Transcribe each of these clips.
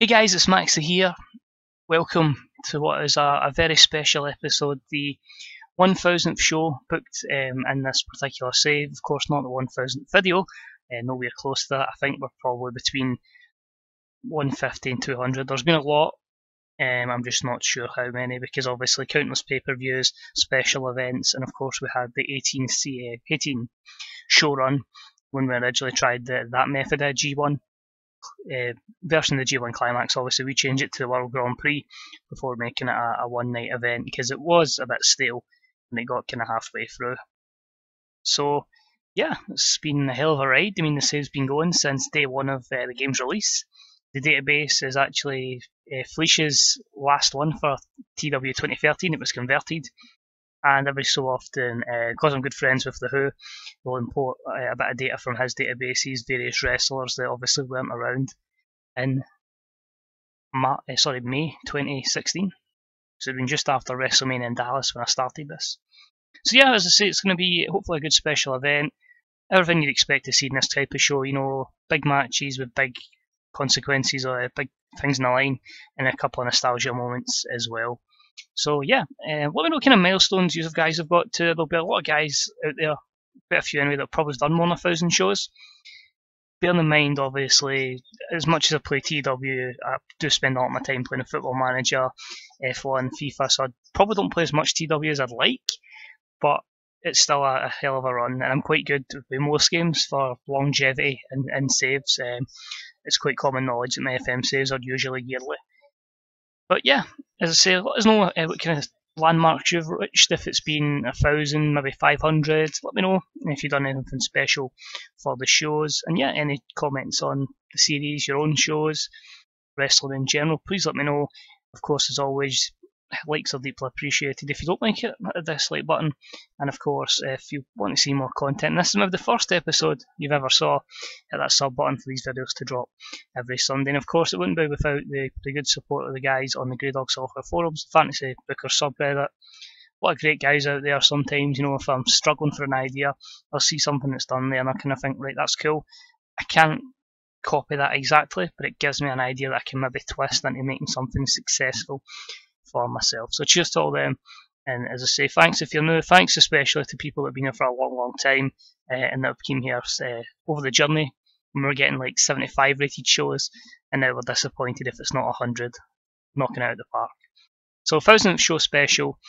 Hey guys, it's Maxie here. Welcome to what is a very special episode, the 1000th show booked in this particular save. Of course, not the 1000th video, nowhere close to that. I think we're probably between 150 and 200. There's been a lot, I'm just not sure how many because obviously countless pay-per-views, special events, and of course we had the 18 show run when we originally tried that method of G1. Version of the G1 Climax. Obviously we changed it to the World Grand Prix before making it a one night event because it was a bit stale and it got kind of halfway through. So yeah, it's been a hell of a ride. I mean, the save's been going since day one of the game's release. The database is actually Felicia's last one for TEW 2013. It was converted, and every so often, because I'm good friends with the Who, we'll import a bit of data from his databases, various wrestlers that obviously weren't around in May 2016. So it's been just after WrestleMania in Dallas when I started this. So yeah, as I say, it's going to be hopefully a good special event. Everything you'd expect to see in this type of show, you know, big matches with big consequences or big things in the line, and a couple of nostalgia moments as well. So yeah, let me know what kind of milestones you guys have got to. There'll be a lot of guys out there, quite a few anyway, that have probably done more than 1,000 shows. Bearing in mind, obviously, as much as I play TEW, I do spend a lot of my time playing Football Manager, F1, FIFA, so I probably don't play as much TEW as I'd like, but it's still a hell of a run, and I'm quite good with most games for longevity and saves. It's quite common knowledge that my FM saves are usually yearly. But yeah, as I say, let us know what kind of landmarks you've reached, if it's been 1,000, maybe 500. Let me know if you've done anything special for the shows. And yeah, any comments on the series, your own shows, wrestling in general, please let me know. Of course, as always, likes are deeply appreciated. If you don't like it, hit the dislike button. And of course, if you want to see more content, and this is maybe the first episode you've ever saw, hit that sub button for these videos to drop every Sunday. And of course, it wouldn't be without the good support of the guys on the Grey Dog Soccer forums, Fantasy Booker subreddit. What a great guys out there. Sometimes, you know, if I'm struggling for an idea, I'll see something that's done there and I kind of think, right, that's cool. I can't copy that exactly, but it gives me an idea that I can maybe twist into making something successful for myself. So cheers to all them, and as I say, thanks if you're new, thanks especially to people that have been here for a long time and that have came here over the journey when we were getting like 75 rated shows, and now we're disappointed if it's not 100, knocking it out of the park. So 1000th show special,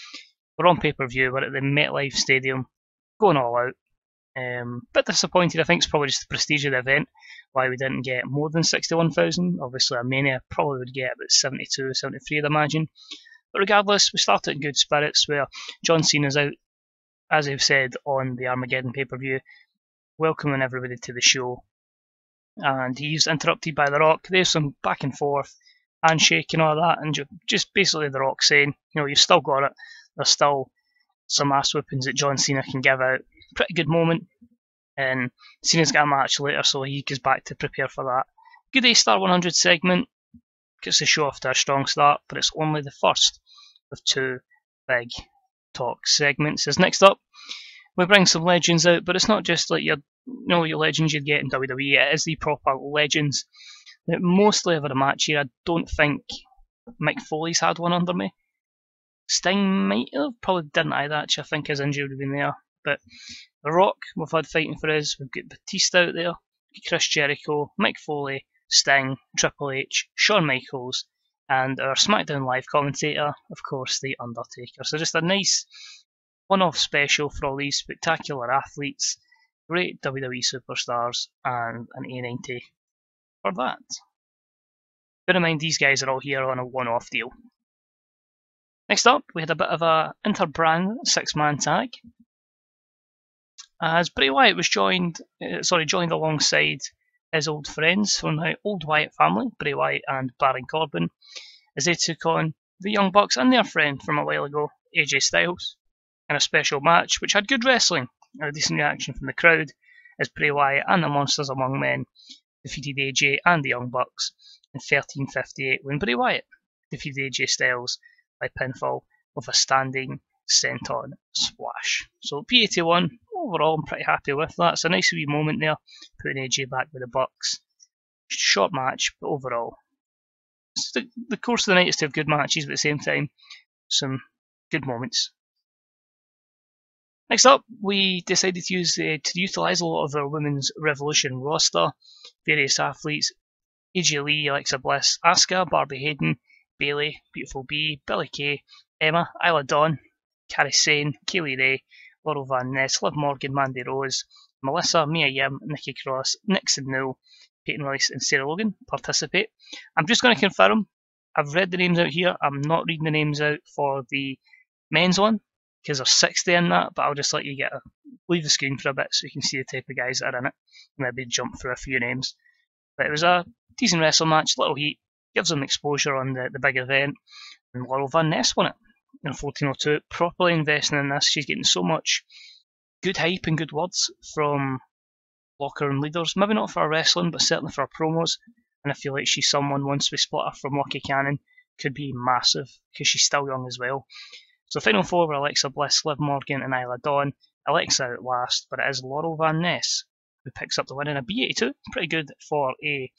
we're on pay-per-view, we're at the MetLife Stadium, going all out. Bit disappointed, I think it's probably just the prestige of the event, why we didn't get more than 61,000. Obviously a Mania probably would get about 72, 73 I'd imagine. But regardless, we started in good spirits where John Cena's out, as I've said on the Armageddon pay-per-view, welcoming everybody to the show. And he's interrupted by The Rock. There's some back and forth, handshake and all that, and just basically The Rock saying, you know, you've still got it. There's still some ass whippings that John Cena can give out. Pretty good moment. And Cena's got a match later, so he goes back to prepare for that. Good A-Star 100 segment. Gets the show off to a strong start, but it's only the first of two big talk segments. As next up, we bring some legends out, but it's not just like your legends you'd get in WWE. It is the proper legends that mostly have had a match here. I don't think Mick Foley's had one under me. Sting might have, probably didn't either. Actually, I think his injury would have been there. But The Rock, we've had fighting for us. We've got Batista out there, Chris Jericho, Mick Foley, Sting, Triple H, Shawn Michaels, and our SmackDown Live commentator, of course, The Undertaker. So just a nice one-off special for all these spectacular athletes, great WWE superstars, and an A90 for that. Bear in mind, these guys are all here on a one-off deal. Next up, we had a bit of a inter-brand six-man tag, as Bray Wyatt was joined alongside his old friends from the old Wyatt family, Bray Wyatt and Baron Corbin, as they took on the Young Bucks and their friend from a while ago, AJ Styles, in a special match which had good wrestling and a decent reaction from the crowd, as Bray Wyatt and the Monsters Among Men defeated AJ and the Young Bucks in 13:58 when Bray Wyatt defeated AJ Styles by pinfall with a standing senton splash. So P81, overall I'm pretty happy with that. It's a nice wee moment there, putting AJ back with the Bucks. Short match, but overall the course of the night is to have good matches, but at the same time, some good moments. Next up, we decided to utilise a lot of our Women's Revolution roster. Various athletes: AJ Lee, Alexa Bliss, Asuka, Barbie Hayden, Bayley, Beautiful Bee, Billie Kay, Emma, Isla Dawn, Kairi Sane, Kaylee Ray, Laurel Van Ness, Liv Morgan, Mandy Rose, Melissa, Mia Yim, Nikki Cross, Nixon Newell, Peyton Royce and Sarah Logan participate. I'm just going to confirm, I've read the names out here, I'm not reading the names out for the men's one, because there's 60 in that, but I'll just let you leave the screen for a bit so you can see the type of guys that are in it, maybe jump through a few names. But it was a decent wrestle match, little heat, gives them exposure on the big event, and Laurel Van Ness won it in 1402, properly investing in this. She's getting so much good hype and good words from locker room leaders, maybe not for her wrestling, but certainly for her promos, and I feel like she's someone, once we split her from Lucky Cannon, could be massive, because she's still young as well. So Final Four were Alexa Bliss, Liv Morgan and Isla Dawn. Alexa out last, but it is Laurel Van Ness who picks up the win in a B82. Pretty good for a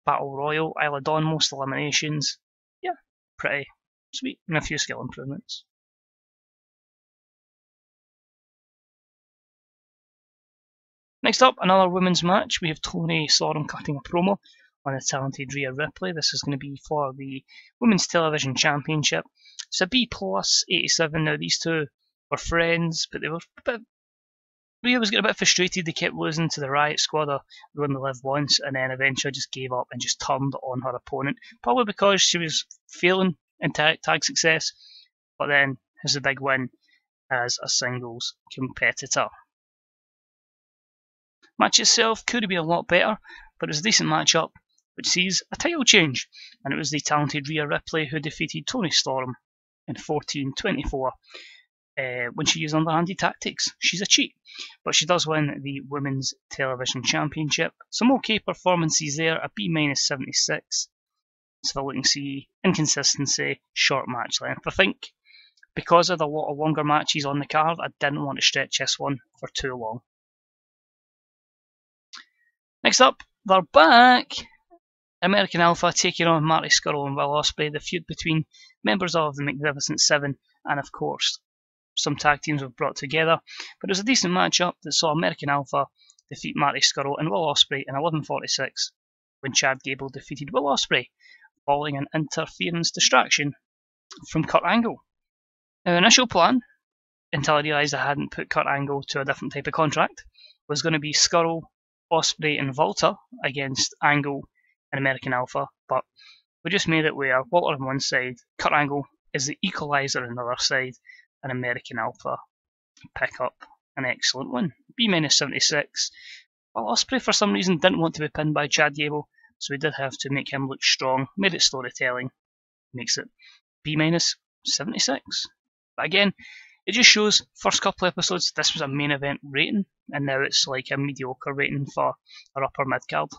Battle Royal. Isla Dawn, most eliminations. Yeah, pretty sweet, and a few skill improvements. Next up, another women's match. We have Toni Storm cutting a promo on the talented Rhea Ripley. This is going to be for the Women's Television Championship. It's a B plus 87. Now these two were friends, but they were a bit. Rhea was getting a bit frustrated. They kept losing to the Riot Squad. They only lived once, and then eventually just gave up and just turned on her opponent. Probably because she was failing in tag success, but then has a big win as a singles competitor. Match itself could have been a lot better, but it was a decent matchup, which sees a title change, and it was the talented Rhea Ripley who defeated Toni Storm in 1424 when she used underhanded tactics. She's a cheat, but she does win the Women's Television Championship. Some okay performances there, a B-76. So we're looking to see inconsistency, short match length. I think because of the lot of longer matches on the card, I didn't want to stretch this one for too long. Next up, they're back. American Alpha taking on Marty Scurll and Will Ospreay. The feud between members of the Magnificent Seven, and of course some tag teams were brought together. But it was a decent matchup that saw American Alpha defeat Marty Scurll and Will Ospreay in 11:46 when Chad Gable defeated Will Ospreay following an interference distraction from Kurt Angle. Now, the initial plan, until I realised I hadn't put Kurt Angle to a different type of contract, was going to be Scurll, Ospreay and Volta against Angle and American Alpha, but we just made it where Walter on one side, Kurt Angle is the equaliser on the other side, and American Alpha pick up an excellent win. B-76. Well, Ospreay for some reason didn't want to be pinned by Chad Gable, so we did have to make him look strong, made it storytelling, makes it B-76. But again, it just shows, first couple episodes, this was a main event rating, and now it's like a mediocre rating for our upper mid-card.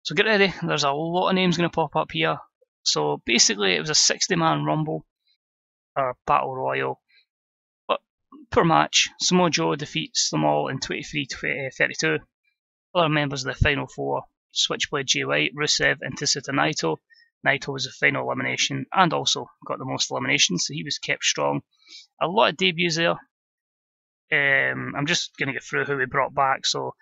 So get ready, there's a lot of names going to pop up here. So basically it was a 60-man rumble, or battle royal, but poor match. Samoa Joe defeats them all in 23-32. Other members of the Final Four, Switchblade Jay White, Rusev and Tetsuya Naito. Naito was the final elimination and also got the most eliminations, so he was kept strong. A lot of debuts there. I'm just going to get through who we brought back. So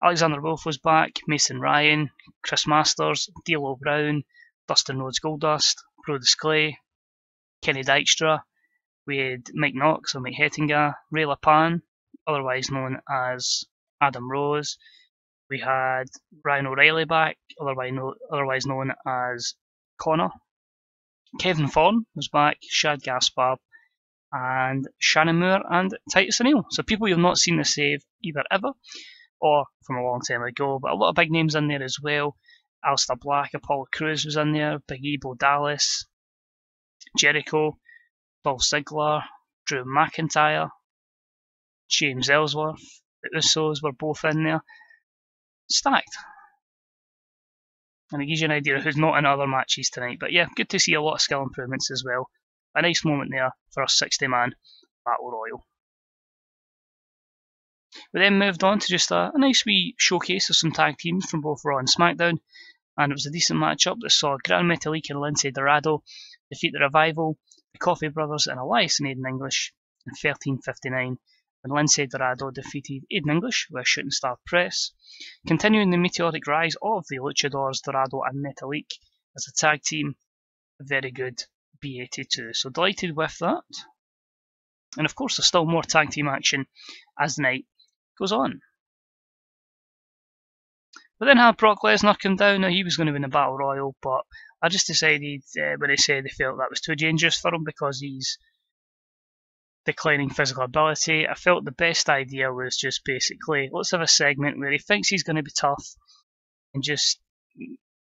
Alexander Wolf was back, Mason Ryan, Chris Masters, D'Lo Brown, Dustin Rhodes Goldust, Brodus Clay, Kenny Dykstra. We had Mike Knox or Mike Hettinger, Ray LaPan, otherwise known as Adam Rose. We had Ryan O'Reilly back, otherwise known as Connor. Kevin Thorne was back, Shad Gaspard, and Shannon Moore and Titus O'Neil. So people you've not seen the save either ever or from a long time ago, but a lot of big names in there as well. Alistair Black, Apollo Crews was in there, Big E, Bo Dallas, Jericho, Dolph Ziggler, Drew McIntyre, James Ellsworth, the Usos were both in there. Stacked. And it gives you an idea of who's not in other matches tonight. But yeah, good to see a lot of skill improvements as well. A nice moment there for a 60-man Battle Royal. We then moved on to just a nice wee showcase of some tag teams from both Raw and SmackDown, and it was a decent matchup that saw Gran Metalik and Lince Dorado defeat the Revival, the Coffee Brothers, and Elias and Aiden English in 13:59, when Lince Dorado defeated Aiden English with a shooting star press, continuing the meteoric rise of the Luchadors Dorado and Metalik as a tag team. Very good B82, so delighted with that. And of course, there's still more tag team action as the night goes on. But then had Brock Lesnar come down. Now, he was going to win the Battle Royal, but I just decided when they said they felt that was too dangerous for him because he's declining physical ability. I felt the best idea was just basically, let's have a segment where he thinks he's going to be tough and just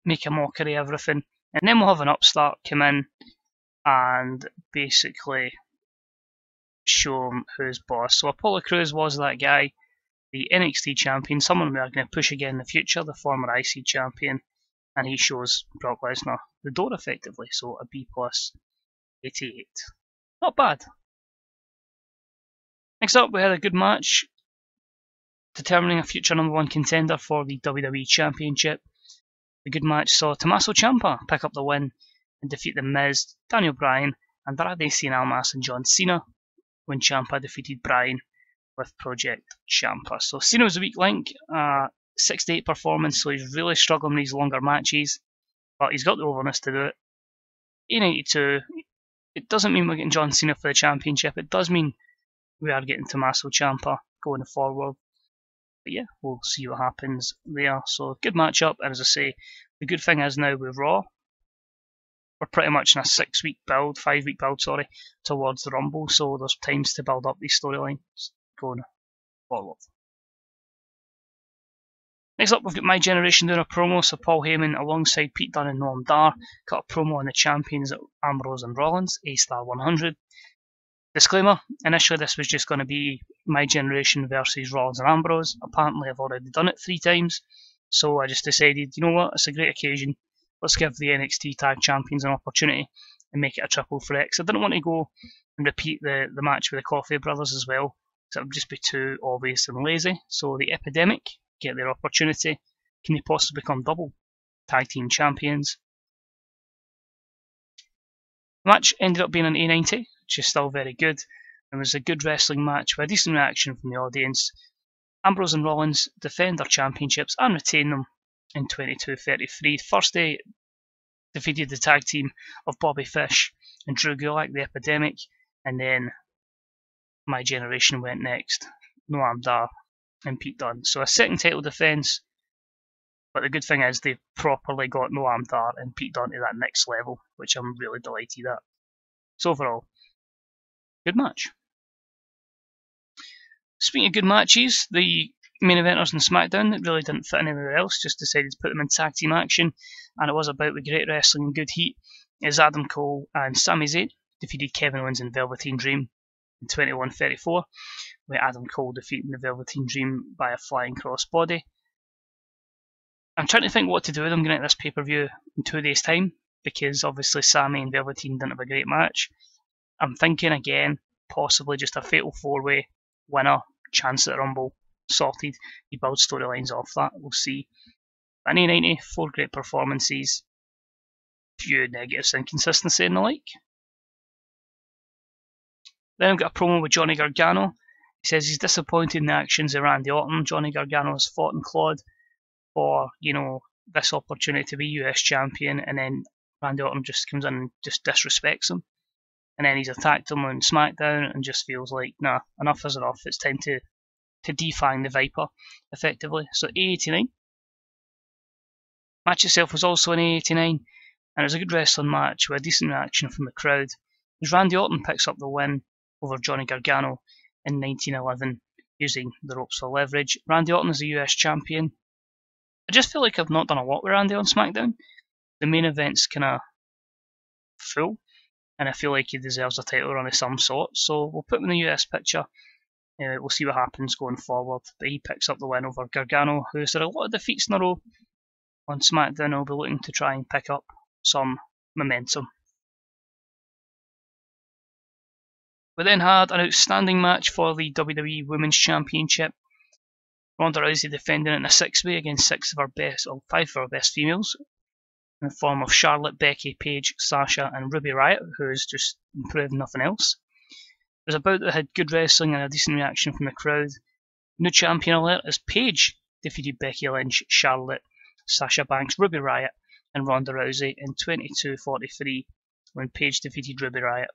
make a mockery of everything. And then we'll have an upstart come in and basically show him who's boss. So Apollo Crews was that guy, the NXT champion, someone we are going to push again in the future, the former IC champion, and he shows Brock Lesnar the door effectively, so a B plus 88. Not bad. Next up, we had a good match determining a future #1 contender for the WWE Championship. The good match saw Tommaso Ciampa pick up the win and defeat The Miz, Daniel Bryan, Andrade Cien Almas, and John Cena, when Ciampa defeated Bryan with Project Ciampa. So Cena was a weak link, 68 performance, so he's really struggling with these longer matches, but he's got the overness to do it. A92, it doesn't mean we're getting John Cena for the championship, it does mean we are getting Tommaso Ciampa going forward. But yeah, we'll see what happens there. So good matchup, and as I say, the good thing is now with Raw, we're pretty much in a 5-week build, towards the Rumble, so there's times to build up these storylines going forward. Next up, we've got My Generation doing a promo, so Paul Heyman alongside Pete Dunne and Noam Dar cut a promo on the champions Ambrose and Rollins, A-Star 100. Disclaimer, initially this was just going to be My Generation versus Rollins and Ambrose. Apparently I've already done it 3 times, so I just decided, you know what, it's a great occasion. Let's give the NXT Tag Champions an opportunity and make it a triple threat. Because I didn't want to go and repeat the match with the Coffee Brothers as well, because it would just be too obvious and lazy. So the Epidemic get their opportunity. Can they possibly become double Tag Team Champions? The match ended up being an A90, which is still very good. It was a good wrestling match with a decent reaction from the audience. Ambrose and Rollins defend their championships and retain them in 22:33. First they defeated the tag team of Bobby Fish and Drew Gulak, the Epidemic, and then My Generation went next, Noam Dar and Pete Dunne. So a second title defence, but the good thing is they properly got Noam Dar and Pete Dunne to that next level, which I'm really delighted at. So overall, good match. Speaking of good matches, the main eventers in SmackDown that really didn't fit anywhere else, just decided to put them in tag team action, and it was about with great wrestling and good heat, as Adam Cole and Sami Zayn defeated Kevin Owens and Velveteen Dream in 21:34, with Adam Cole defeating the Velveteen Dream by a flying crossbody. I'm trying to think what to do with them going into this pay-per-view in 2 days' time, because obviously Sami and Velveteen didn't have a great match. I'm thinking again, possibly just a fatal 4-way winner, chance at Rumble, sorted. You build storylines off that, we'll see. An A90, 4 great performances, few negatives, inconsistency and the like. Then I've got a promo with Johnny Gargano. He says he's disappointed in the actions of Randy Orton. Johnny Gargano has fought and clawed for, this opportunity to be US champion, and then Randy Orton just comes in and just disrespects him. And then he's attacked him on SmackDown and just feels like, nah, enough is enough. It's time to defang the Viper, effectively. So A89. Match itself was also an A89, and it was a good wrestling match with a decent reaction from the crowd, as Randy Orton picks up the win over Johnny Gargano in 1911 using the ropes for leverage. Randy Orton is the US champion. I just feel like I've not done a lot with Randy on SmackDown. The main event's kind of full, and I feel like he deserves a title run of some sort, so we'll put him in the US picture. We'll see what happens going forward, but he picks up the win over Gargano, who's had a lot of defeats in a row on SmackDown. He'll be looking to try and pick up some momentum. We then had an outstanding match for the WWE Women's Championship. Ronda Rousey defending it in a six-way against five of her best females, in the form of Charlotte, Becky, Paige, Sasha, and Ruby Riott, who has just improved nothing else. It was a bout that had good wrestling and a decent reaction from the crowd. New champion alert as Paige defeated Becky Lynch, Charlotte, Sasha Banks, Ruby Riott, and Ronda Rousey in 22:43 when Paige defeated Ruby Riott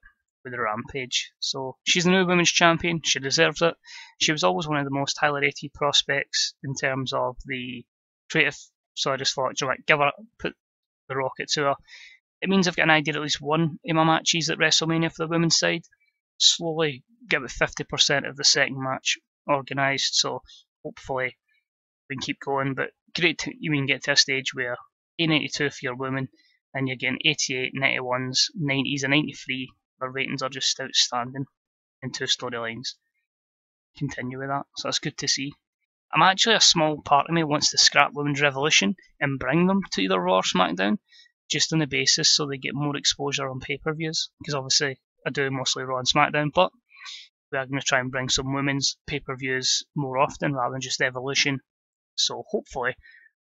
with a rampage. So she's the new women's champion. She deserves it. She was always one of the most highly rated prospects in terms of the creative. So I just thought, put the rocket to her. It means I've got an idea at least one of my matches at WrestleMania for the women's side. Slowly get with 50% of the second match organised, so hopefully we can keep going. But great to even get to a stage where A92 for your women, and you're getting 88, 91s, 90s, and 93. The ratings are just outstanding in two storylines. Continue with that, so that's good to see. I'm actually, a small part of me wants to scrap Women's Revolution and bring them to either Raw or SmackDown, just on the basis so they get more exposure on pay-per-views, because obviously I do mostly Raw and SmackDown, but we are going to try and bring some women's pay-per-views more often rather than just Evolution. So hopefully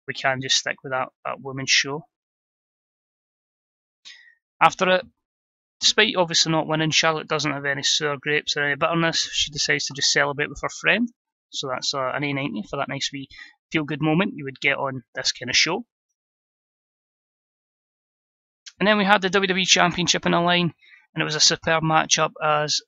we can just stick with that women's show. After it, despite obviously not winning, Charlotte doesn't have any sour grapes or any bitterness. She decides to just celebrate with her friend. So that's an A90 for that nice wee feel-good moment you would get on this kind of show. And then we had the WWE Championship in the line, and it was a superb matchup as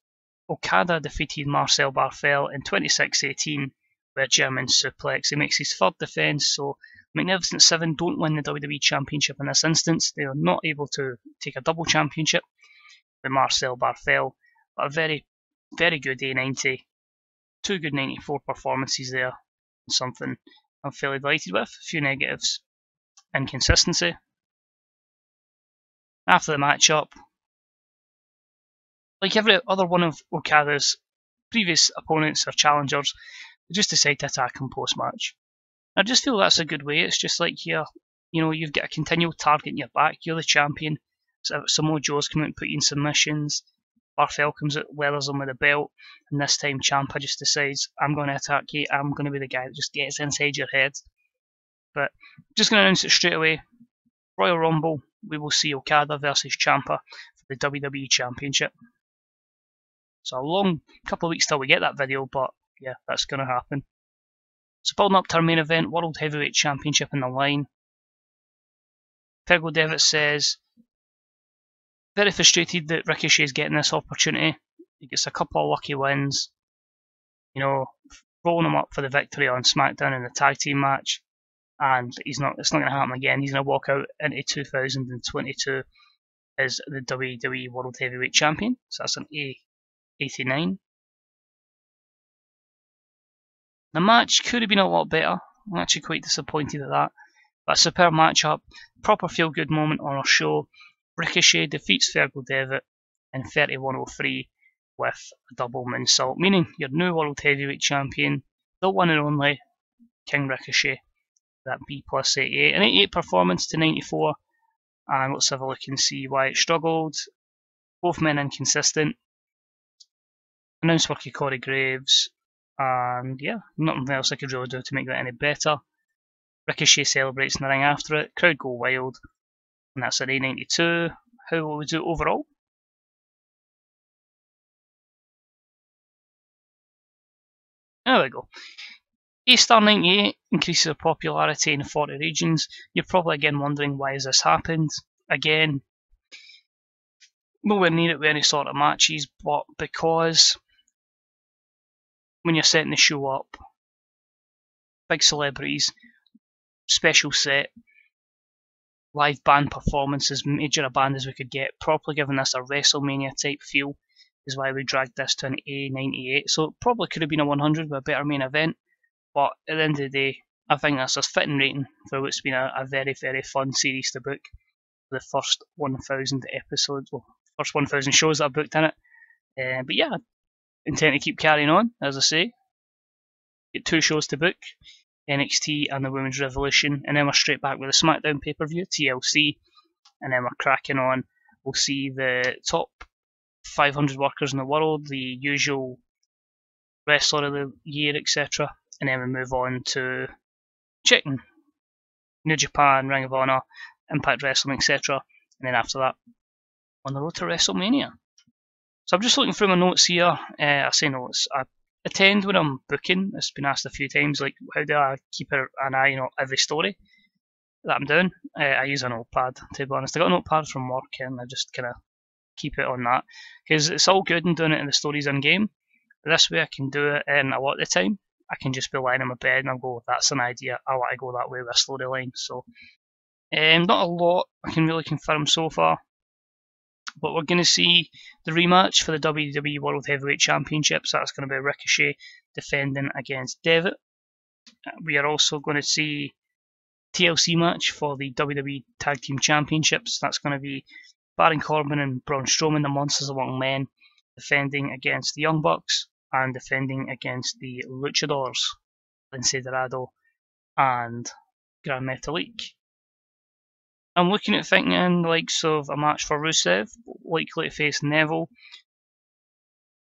Okada defeated Marcel Barthel in 26:18 with a German suplex. He makes his third defence, so Magnificent Seven don't win the WWE Championship in this instance. They are not able to take a double championship with Marcel Barthel, but a very, very good A90. Two good 94 performances there. Something I'm fairly delighted with. A few negatives. Inconsistency. After the matchup, like every other one of Okada's previous opponents or challengers, they just decide to attack him post-match. I just feel that's a good way. It's just like you've got a continual target in your back. You're the champion. So Samoa Joe's come out and put you in submissions. Barthel comes out, weathers him with a belt, and this time Ciampa just decides, I'm going to attack you. I'm going to be the guy that just gets inside your head. But just going to announce it straight away. Royal Rumble, we will see Okada versus Ciampa for the WWE Championship. So a long couple of weeks till we get that video, but yeah, that's going to happen. So building up to our main event, World Heavyweight Championship in the line. Fergal Devitt says, very frustrated that Ricochet is getting this opportunity. He gets a couple of lucky wins, rolling him up for the victory on SmackDown in the tag team match, and it's not going to happen again. He's going to walk out into 2022 as the WWE World Heavyweight Champion. So that's an A89. The match could have been a lot better. I'm actually quite disappointed at that. But a superb matchup, proper feel-good moment on our show. Ricochet defeats Fergal Devitt in 31:03 with a double moonsault, meaning your new World Heavyweight Champion, the one and only King Ricochet. That B plus 88. An 88 performance to 94. And let's have a look and see why it struggled. Both men inconsistent. Announced work of Corey Graves. And yeah, nothing else I could really do to make that any better. Ricochet celebrates in the ring after it. Crowd go wild. And that's an A92. How will we do overall? There we go. A-star 98 increases of popularity in 40 regions. You're probably again wondering why has this happened. Again, nowhere near it with any sort of matches, but because when you're setting the show up, big celebrities, special set, live band performances, major a band as we could get, properly giving this a WrestleMania type feel, is why we dragged this to an A98. So it probably could have been a 100 with a better main event, but at the end of the day, I think that's a fitting rating for what's been a very, very fun series to book. The first 1,000 episodes, well, first 1,000 shows that I've booked in it. But yeah, I intend to keep carrying on, as I say. Get 2 shows to book, NXT and the Women's Revolution, and then we're straight back with the SmackDown pay-per-view, TLC, and then we're cracking on. We'll see the top 500 workers in the world, the usual wrestler of the year, etc. and then we move on to Chicken, New Japan, Ring of Honor, Impact Wrestling, etc. And then after that, on the road to WrestleMania. So I'm just looking through my notes here. I say notes. I attend when I'm booking. It's been asked a few times, like how do I keep an eye on every story that I'm doing? I use a notepad, to be honest. I got a notepad from work and I just kind of keep it on that. Because it's all good and doing it in the stories in game. But this way I can do it in a lot of the time. I can just be lying in my bed and I'll go, that's an idea. I want to go that way with a storyline. So, not a lot I can really confirm so far. But we're going to see the rematch for the WWE World Heavyweight Championships. That's going to be Ricochet defending against Devitt. We are also going to see TLC match for the WWE Tag Team Championships. That's going to be Baron Corbin and Braun Strowman, the Monsters Among Men, defending against the Young Bucks and defending against the Luchadors, Lince Dorado and Gran Metalik. I'm looking at thinking the likes of a match for Rusev, likely to face Neville.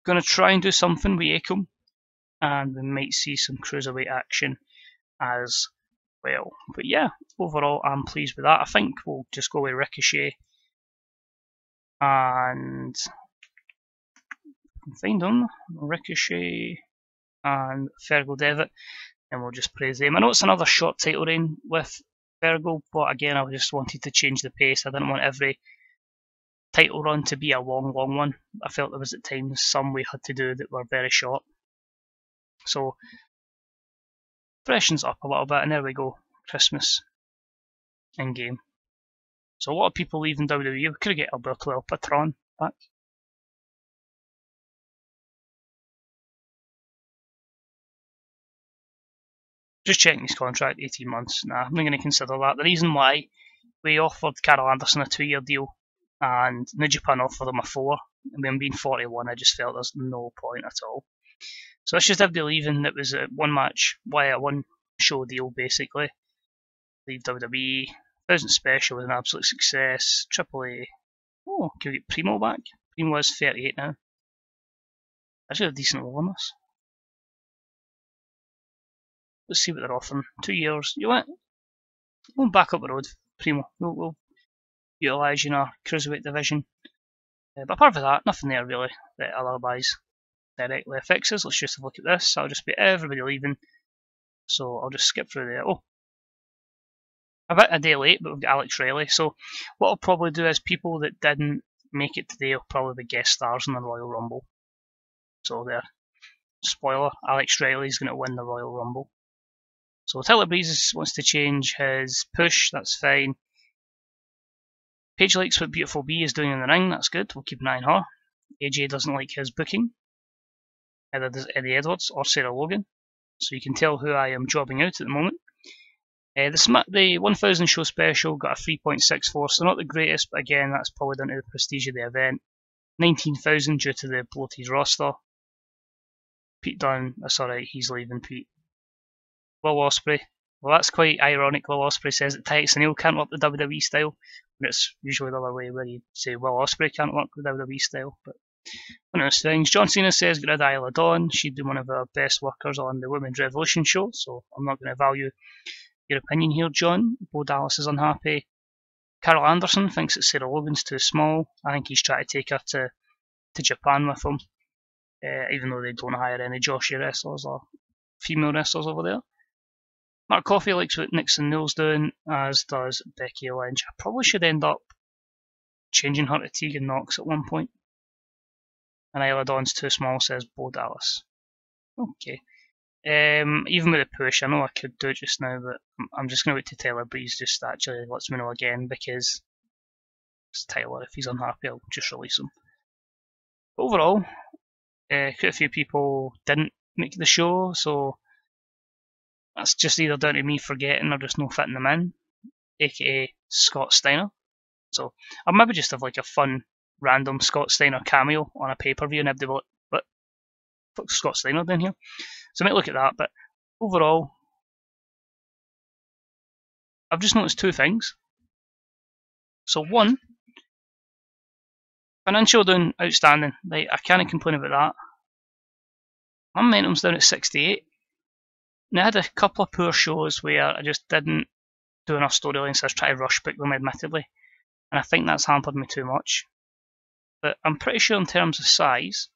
Going to try and do something with Akam, and we might see some cruiserweight action as well. But yeah, overall I'm pleased with that. I think we'll just go with Ricochet and find them, Ricochet and Fergal Devitt, and we'll just praise them. I know it's another short title reign with Fergal, but again I just wanted to change the pace. I didn't want every title run to be a long one. I felt there was at times some we had to do that were very short. So freshens up a little bit, and there we go, Christmas in game. So a lot of people leaving WWE. We could get Alberto El Patron back. Just checking his contract, 18 months. Nah, I'm not going to consider that. The reason why we offered Carl Anderson a 2-year deal and New Japan offered him a 4, and then being 41, I just felt there's no point at all. So it's just everybody leaving. That was a one show deal basically. Leave WWE. 1000 Special was an absolute success. AAA. Oh, can we get Primo back? Primo is 38 now. Actually a decent role on this. Let's see what they're offering. 2 years. You know what? We'll back up the road. Primo. We'll utilise in our cruiserweight division. But apart from that, nothing there really that otherwise directly affects us. Let's just have a look at this. I'll just be everybody leaving. So I'll just skip through there. Oh, a bit a day late, but we've got Alex Riley. So what I'll probably do is people that didn't make it today will probably be guest stars in the Royal Rumble. So there. Spoiler, Alex Riley is going to win the Royal Rumble. So Tyler Breeze wants to change his push, that's fine. Paige likes what Beautiful Bee is doing in the ring, that's good, we'll keep an eye on her. AJ doesn't like his booking. Either does Eddie Edwards or Sarah Logan. So you can tell who I am jobbing out at the moment. The 1000 show special got a 3.64, so not the greatest, but again that's probably down to the prestige of the event. 19,000 due to the bloated roster. Pete Dunne, that's alright, he's leaving Pete. Will Ospreay, well that's quite ironic. Will Ospreay says that Titus O'Neil can't work the WWE style, and it's usually the other way where you say Will Ospreay can't work the WWE style, but one of those things. John Cena says get rid of Isla Dawn, she'd be one of our best workers on the Women's Revolution show, so I'm not going to value your opinion here, John. Bo Dallas is unhappy. Carl Anderson thinks that Sarah Logan's too small. I think he's trying to take her to Japan with him, even though they don't hire any Joshi wrestlers or female wrestlers over there. Mark Coffey likes what Nixon Newell's doing, as does Becky Lynch. I probably should end up changing her to Tegan Knox at one point. And Isla Dawn's too small, says Bo Dallas. Okay. Even with a push, I know I could do it just now, but I'm just going to wait to Tyler Breeze just actually lets me know again, because it's Tyler. If he's unhappy, I'll just release him. But overall, quite a few people didn't make the show, so that's just either down to me forgetting or just not fitting them in, aka Scott Steiner. So I'll maybe just have like a fun random Scott Steiner cameo on a pay-per-view and everybody will be like, what? Fuck's Scott Steiner down here? So I might look at that, but overall, I've just noticed two things. So one, financial doing outstanding. Like, I can't complain about that. My momentum's down at 68. Now, I had a couple of poor shows where I just didn't do enough storylines, so I was trying to rush book them, admittedly, and I think that's hampered me too much. But I'm pretty sure in terms of size,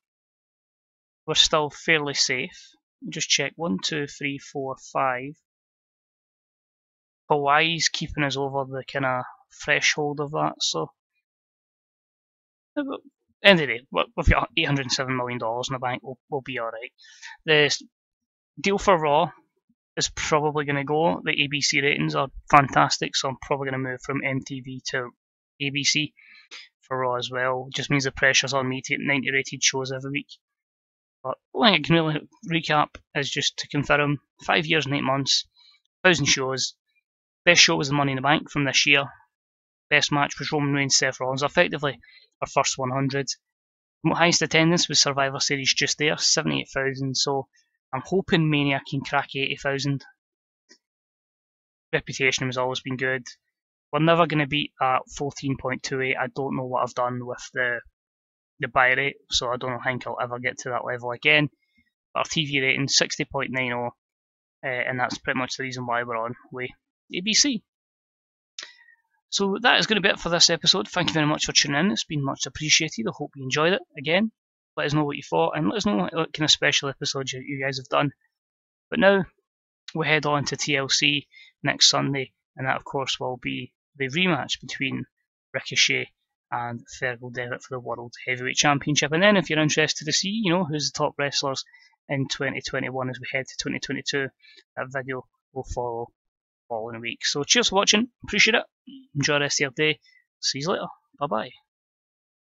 we're still fairly safe. Just check 1, 2, 3, 4, 5. Hawaii's keeping us over the kind of threshold of that, so end of the day, we've got $807 million in the bank, we'll be alright. The deal for Raw is probably going to go. The ABC ratings are fantastic, so I'm probably going to move from MTV to ABC for Raw as well. Just means the pressure's on me to get 90 rated shows every week. But one thing I can really recap is just to confirm 5 years and 8 months, 1,000 shows. Best show was the Money in the Bank from this year. Best match was Roman Reigns, Seth Rollins, effectively our first 100. Highest attendance was Survivor Series just there, 78,000. So I'm hoping Mania can crack 80,000. Reputation has always been good. We're never going to beat that 14.28. I don't know what I've done with the buy rate, so I don't think I'll ever get to that level again. But our TV rating 60.90, and that's pretty much the reason why we're on with ABC. So that is going to be it for this episode. Thank you very much for tuning in. It's been much appreciated. I hope you enjoyed it. Again, let us know what you thought, and let us know what kind of special episodes you guys have done. But now we head on to TLC next Sunday, and that of course will be the rematch between Ricochet and Fergal Devitt for the World Heavyweight Championship. And then if you're interested to see, who's the top wrestlers in 2021 as we head to 2022, that video will follow in a week. So cheers for watching, appreciate it, enjoy the rest of your day, see you later, bye bye.